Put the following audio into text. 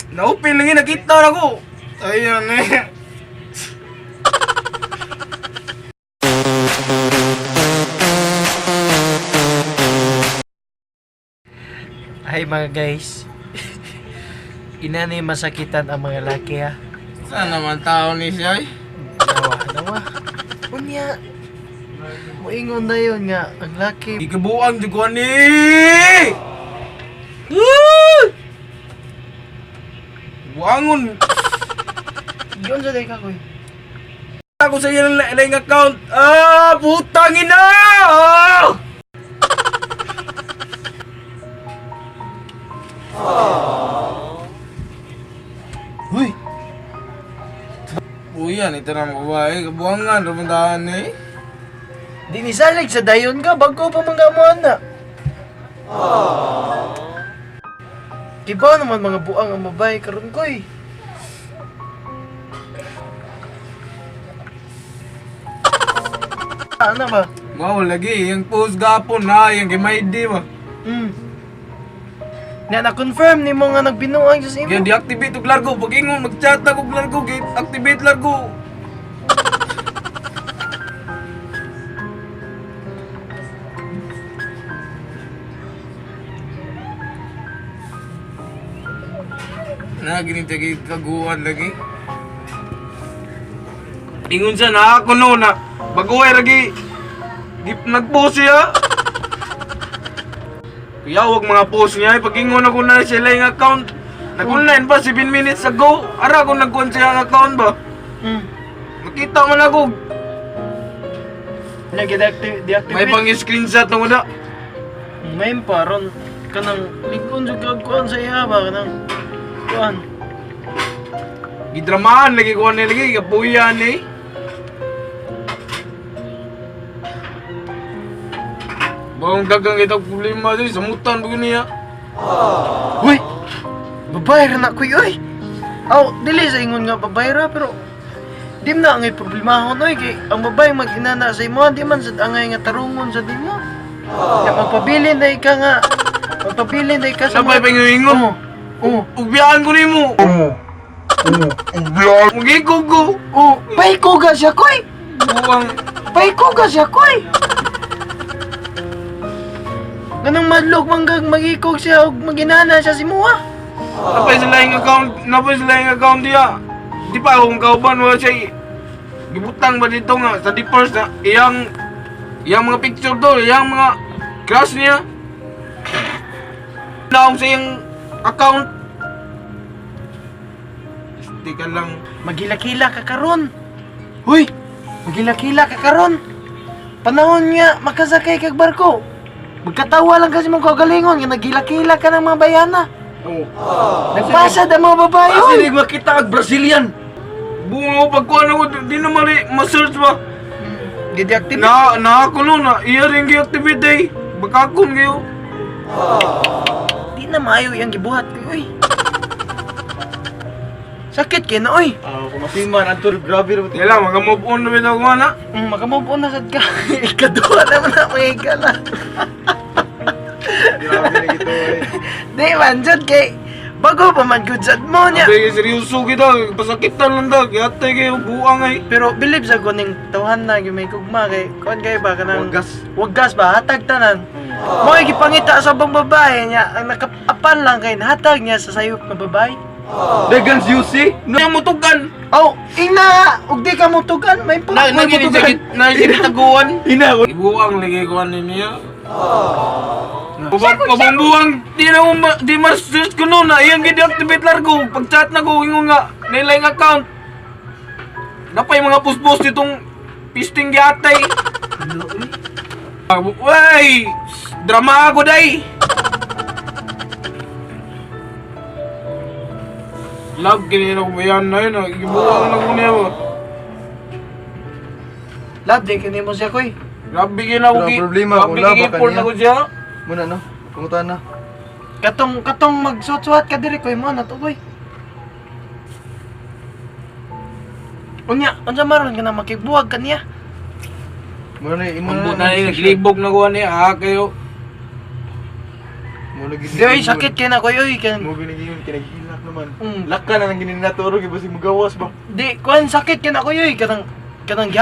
Naupil lagi nakita na ko. Ayun eh. Hi mga guys. Inani masakitan ang mga laki ha. Saan naman tao ni siya eh? Nawa. Unya. Moingon na yun nga ang laki. Ikabuang juguan ni. Buangon. Diyon sa day ka koy. Ako sa iyo ng line account. Putang ina! Uy. Uyan, ito na babae. Kabuangan, rumandahan eh. Di ni salig sa dayon ka bago pa manggamuan na. Diba naman mga buang ang babae karon koy. Ano ba? Wow, lagi. Yung post gapon na. Yung gamay di ba? Na-confirm ni mo nga nagbinuang sa imo. Kaya deactivate og largo. Pag ingon, mag-chat na kong largo. Activate largo. Na, ginitagi kaguan lagi. Ingon siya na ako no na. Baguhay lagi. Nag-post siya. Kaya huwag mga post niya. Pag-ingon ako na sila yung account. Nag-online pa 7 minutes ago. Ara ako nag-on siya ang account ba? Makita man ako. Deactivate. May pang-screenshot na wala. May paron kanang likon sa kuan sa iya ba kanang kuan. Gidramahan lagi ko na lagi. Kapuyan eh. Bawang dagang itong problema dito. Samutan ba niya? Uy! Babae ra na kuy oy. Aw, dili sa ingon nga babae ra pero di na angay problema ho noy kay ang babae mag-inana sa imo di man sad angay nga tarungon sa dimo. Ya magpabilin day ka nga. Magpabilin day ka sa Sabay pa yung ingon. Oo. Ugbiyaan ko nimo. Ugbiyaan. Magigog ko. Oh, paikuga siya koy. Buwang. Paikuga siya koy. Ganang madlok magikog siya og maginana siya si Mua. Napay sila yung account diya. Di pa akong kauban mo siya. Gibutang ba dito nga sa dippers na iyang mga picture do, iyang mga crush niya. Naong sa iyang account. Di ka lang. Magilakila ka karon. Huy, magilakila ka karon. Panahon nga makasakay kag barko. Magkatawa lang kasi mong kagalingon nga nagilakila ka ng mga bayana. Nagpasad ang mga babae. Kasi di makita ang Brazilian. Bungo pagkuhan ako, di na mali, ma-search ba? Di-deactivate. Na ako no, na iya rin gi-activate eh. Bakakon kayo. Di na maayo yung gibuhat ko, uy. Sakit kayo na, uy. Kung masiman, Antor, grabe rin. Kaya lang, magamove on na bitaw ko na. Makamove on na sad ka. Ikaduha naman na mga ikala. Grabe na ito eh. Di man, jud kay bago pa man good sad mo niya. Sabi, seryoso kita, pasakitan lang daw. Yatay kayo, buang eh. Pero believe sa ko ning tawhan na yung may kugma kay kuan kay ba kanang waggas ba hatag tanan. Mo gipangita sa bang babae niya ang nakapapan lang kay hatag niya sa sayop na babae. Dagans Yusi? No yung mutugan. Oh, ina, ug di ka mutugan, may pa. Naginitaguan. Ina ko. Ibuang lagi ko niya. Pabambuang di ma-search ko no na iyang gi-deactivate largo. Pag-chat na ko ingon nga nila yung account. Napay mga post-post itong pisting yatay. Wey! Drama ako day! Love kinina ko ba yan na yun? Ibuang na ko niya ba? Love di kini mo siya koy. Grabe kina ko problema kung laba ka na ko siya. Muna no, pangutan na. Katong magsuot-suot ka diri koy mo na to koy. Unya, unsa maron ka na makibuwag kaniya? Muna na, imo Ambot na rin, naglibog na ko niya, kayo. Mo lagi. Di oy sakit kay na kuy oy kan. Mo ginigiyon kinagilak naman. Mm. Laka na nang gininaturo gyud basi magawas ba. Di kuan sakit kay na kuy oy kanang